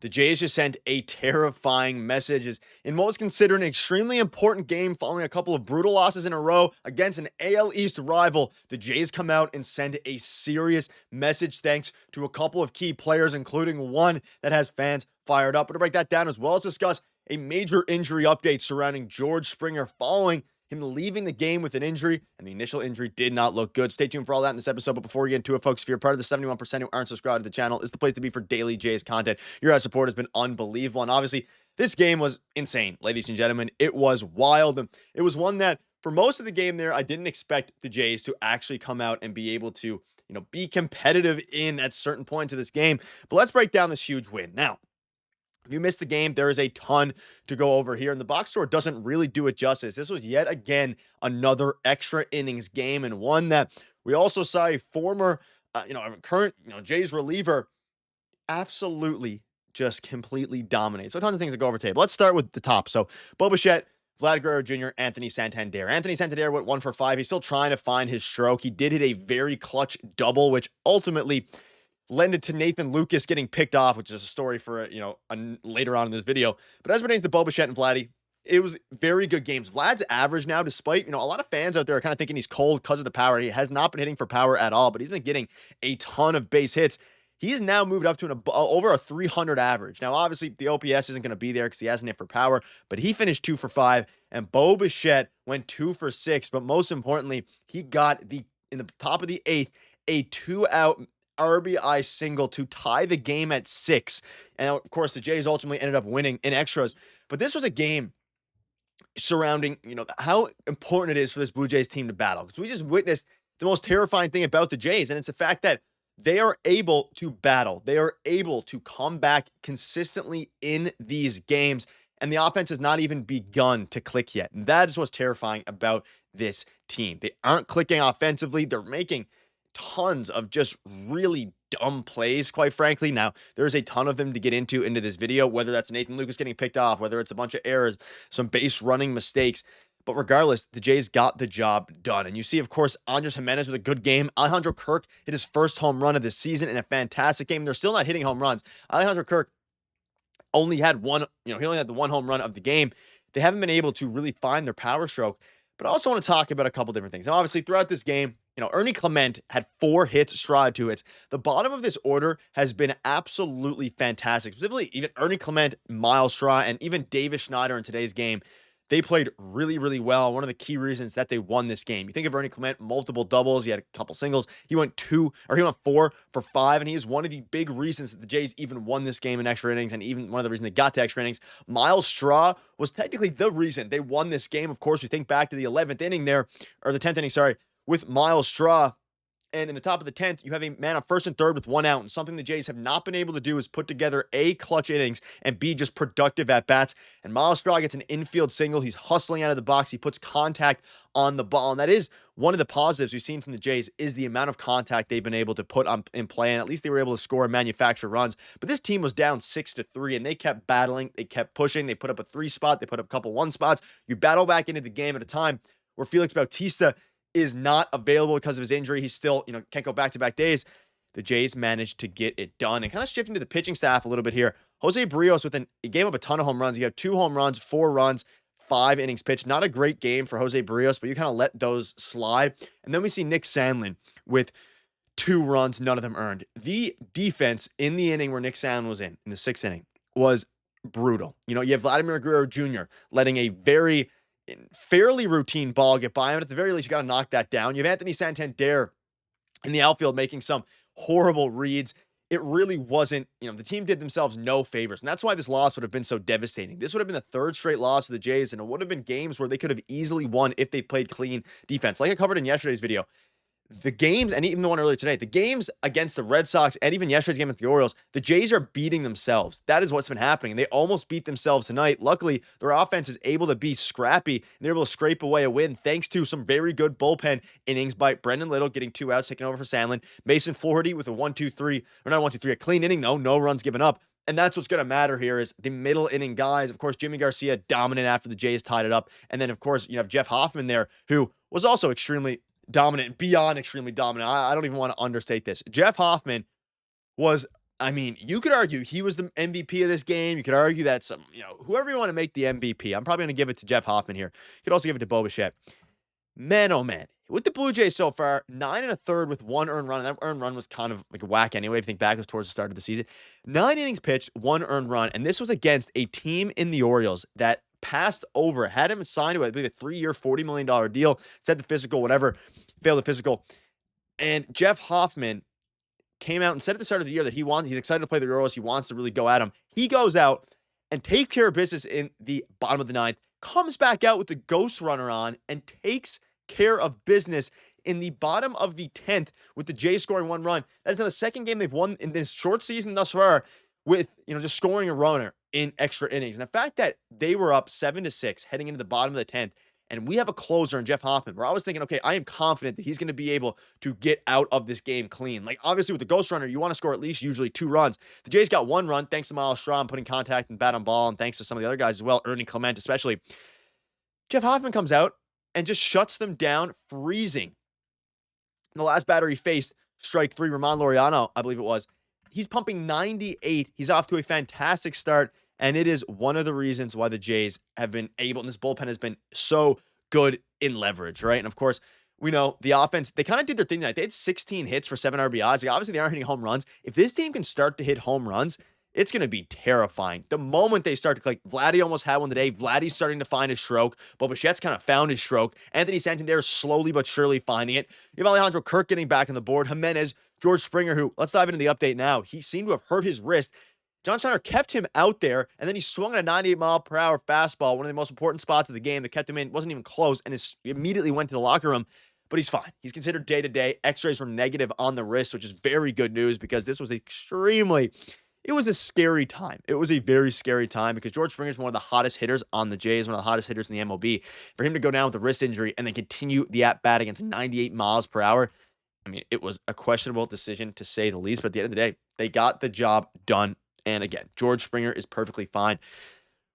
the Jays just sent a terrifying message as in what was considered an extremely important game following a couple of brutal losses in a row against an AL East rival. The Jays come out and send a serious message thanks to a couple of key players, including one that has fans fired up. But to break that down, as well as discuss a major injury update surrounding George Springer following him leaving the game with an injury, and the initial injury did not look good. Stay tuned for all that in this episode. But before we get into it, folks, if you're part of the 71% who aren't subscribed to the channel, it's the place to be for daily Jays content. Your guys' support has been unbelievable. And obviously, this game was insane, ladies and gentlemen. It was wild. And it was one that, for most of the game there, I didn't expect the Jays to actually come out and be able to, be competitive in at certain points of this game. But let's break down this huge win. Now, if you missed the game, there is a ton to go over here, and the box score doesn't really do it justice. This was yet again another extra innings game, and one that we also saw a former, current, Jays reliever absolutely just completely dominate. So tons of things to go over table. Let's start with the top. So Bichette, Vladimir Guerrero Jr., Anthony Santander. Anthony Santander went 1 for 5. He's still trying to find his stroke. He did hit a very clutch double, which ultimately lended to Nathan Lucas getting picked off, which is a story for, later on in this video. But as it pertains to Bichette and Vladdy, it was very good games. Vlad's average now, despite, a lot of fans out there are kind of thinking he's cold because of the power. He has not been hitting for power at all, but he's been getting a ton of base hits. He has now moved up to over a 300 average. Now, obviously, the OPS isn't going to be there because he hasn't hit for power, but he finished 2 for 5, and Bichette went 2 for 6. But most importantly, he got in the top of the 8th, a 2-out RBI single to tie the game at 6. And of course, the Jays ultimately ended up winning in extras. But this was a game surrounding, how important it is for this Blue Jays team to battle. Because we just witnessed the most terrifying thing about the Jays, and it's the fact that they are able to battle. They are able to come back consistently in these games, and the offense has not even begun to click yet. And that is what's terrifying about this team. They aren't clicking offensively. They're making tons of just really dumb plays, quite frankly. Now, there's a ton of them to get into this video, whether that's Nathan Lucas getting picked off, whether it's a bunch of errors, some base running mistakes. But regardless, the Jays got the job done. And you see, of course, Andres Gimenez with a good game. Alejandro Kirk hit his first home run of the season in a fantastic game. They're still not hitting home runs. Alejandro Kirk only had one, he only had the one home run of the game. They haven't been able to really find their power stroke. But I also want to talk about a couple different things. Now, obviously, throughout this game, Ernie Clement had 4 hits, Straw had 2 hits. The bottom of this order has been absolutely fantastic. Specifically, even Ernie Clement, Miles Straw, and even Davis Schneider in today's game, they played really, really well. One of the key reasons that they won this game. You think of Ernie Clement, multiple doubles. He had a couple singles. He went 4 for 5, and he is one of the big reasons that the Jays even won this game in extra innings, and even one of the reasons they got to extra innings. Miles Straw was technically the reason they won this game. Of course, we think back to the 11th inning there, or the 10th inning, sorry, with Miles Straw. And in the top of the 10th, you have a man on first and third with 1 out. And something the Jays have not been able to do is put together A, clutch innings, and B, just productive at-bats. And Miles Straw gets an infield single. He's hustling out of the box. He puts contact on the ball. And that is one of the positives we've seen from the Jays, is the amount of contact they've been able to put in play. And at least they were able to score and manufacture runs. But this team was down 6-3, and they kept battling. They kept pushing. They put up a 3 spot. They put up a couple 1 spots. You battle back into the game at a time where Felix Bautista is not available because of his injury. He's still, can't go back-to-back days. The Jays managed to get it done. And kind of shifting to the pitching staff a little bit here, José Berríos he gave up a ton of home runs. He had 2 home runs, 4 runs, 5 innings pitched. Not a great game for José Berríos, but you kind of let those slide. And then we see Nick Sandlin with 2 runs, none of them earned. The defense in the inning where Nick Sandlin was in the 6th inning, was brutal. You have Vladimir Guerrero Jr. letting a fairly routine ball get by him. At the very least, you got to knock that down. You have Anthony Santander in the outfield making some horrible reads. It really wasn't, the team did themselves no favors. And that's why this loss would have been so devastating. This would have been the 3rd straight loss of the Jays, and it would have been games where they could have easily won if they played clean defense. Like I covered in yesterday's video, the games, and even the one earlier today, the games against the Red Sox and even yesterday's game with the Orioles, the Jays are beating themselves. That is what's been happening. And they almost beat themselves tonight. Luckily, their offense is able to be scrappy, and they're able to scrape away a win thanks to some very good bullpen innings by Brendan Little getting 2 outs, taking over for Sandlin. Mason Flaherty with a 1-2-3, or not 1-2-3, a clean inning though, no runs given up. And that's what's going to matter here is the middle inning guys. Of course, Jimmy Garcia dominant after the Jays tied it up. And then, of course, you have Jeff Hoffman there, who was also extremely dominant, beyond extremely dominant. I don't even want to understate this. Jeff Hoffman was I mean, you could argue he was the MVP of this game. You could argue that whoever you want to make the MVP. I'm probably going to give it to Jeff Hoffman here. You could also give it to Bichette. Man, oh man. With the Blue Jays so far, 9 1/3 with 1 earned run. And that earned run was kind of like a whack anyway. If you think back, it was towards the start of the season. 9 innings pitched, 1 earned run. And this was against a team in the Orioles that passed over, had him signed to, I believe, a 3-year, $40 million deal, said the physical, whatever, failed the physical. And Jeff Hoffman came out and said at the start of the year that he's excited to play the Orioles. He wants to really go at them. He goes out and takes care of business in the bottom of the ninth, comes back out with the ghost runner on, and takes care of business in the bottom of the 10th with the Jays scoring 1 run. That's now the second game they've won in this short season thus far with, just scoring a runner in extra innings. And the fact that they were up 7-6 heading into the bottom of the 10th, and we have a closer in Jeff Hoffman, where I was thinking, okay, I am confident that he's going to be able to get out of this game clean. Like, obviously, with the ghost runner, you want to score at least usually 2 runs. The Jays got 1 run, thanks to Miles Straw putting contact and bat on ball, and thanks to some of the other guys as well, Ernie Clement especially. Jeff Hoffman comes out and just shuts them down, freezing. In the last batter he faced, strike 3, Ramon Laureano, I believe it was. He's pumping 98. He's off to a fantastic start, and it is one of the reasons why the Jays have been able, and this bullpen has been so good in leverage, right? And of course, we know the offense, they kind of did their thing tonight. They had 16 hits for 7 RBIs. Like, obviously, they aren't hitting home runs. If this team can start to hit home runs, it's going to be terrifying. The moment they start to click, Vladdy almost had one today. Vladdy's starting to find his stroke. But Bichette's kind of found his stroke. Anthony Santander is slowly but surely finding it. You have Alejandro Kirk getting back on the board. Jimenez, George Springer, who, let's dive into the update now. He seemed to have hurt his wrist. John Schneider kept him out there, and then he swung at a 98-mile-per-hour fastball, one of the most important spots of the game that kept him in. Wasn't even close, and immediately went to the locker room. But he's fine. He's considered day-to-day. X-rays were negative on the wrist, which is very good news because this was it was a scary time. It was a very scary time because George Springer is one of the hottest hitters on the Jays, one of the hottest hitters in the MLB. For him to go down with a wrist injury and then continue the at-bat against 98 miles per hour, I mean, it was a questionable decision to say the least. But at the end of the day, they got the job done. And again, George Springer is perfectly fine,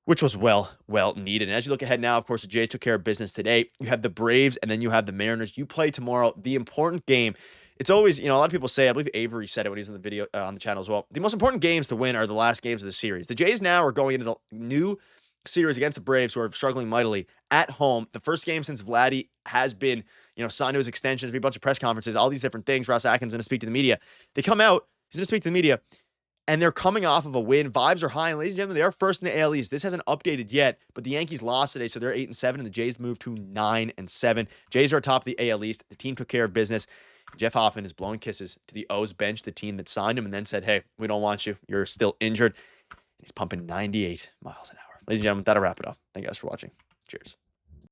which was well needed. And as you look ahead now, of course, the Jays took care of business today. You have the Braves, and then you have the Mariners. You play tomorrow, the important game. It's always, a lot of people say, I believe Avery said it when he was in the video on the channel as well. The most important games to win are the last games of the series. The Jays now are going into the new series against the Braves, who are struggling mightily at home. The first game since Vladdy has been, signed to his extensions, a bunch of press conferences, all these different things. Ross Atkins is going to speak to the media. They come out, he's going to speak to the media, and they're coming off of a win. Vibes are high, and ladies and gentlemen, they are first in the AL East. This hasn't updated yet, but the Yankees lost today, so they're 8-7, and the Jays moved to 9-7. Jays are atop the AL East. The team took care of business. Jeff Hoffman is blowing kisses to the O's bench, the team that signed him, and then said, hey, we don't want you. You're still injured. He's pumping 98 miles an hour. Ladies and gentlemen, that'll wrap it up. Thank you guys for watching. Cheers.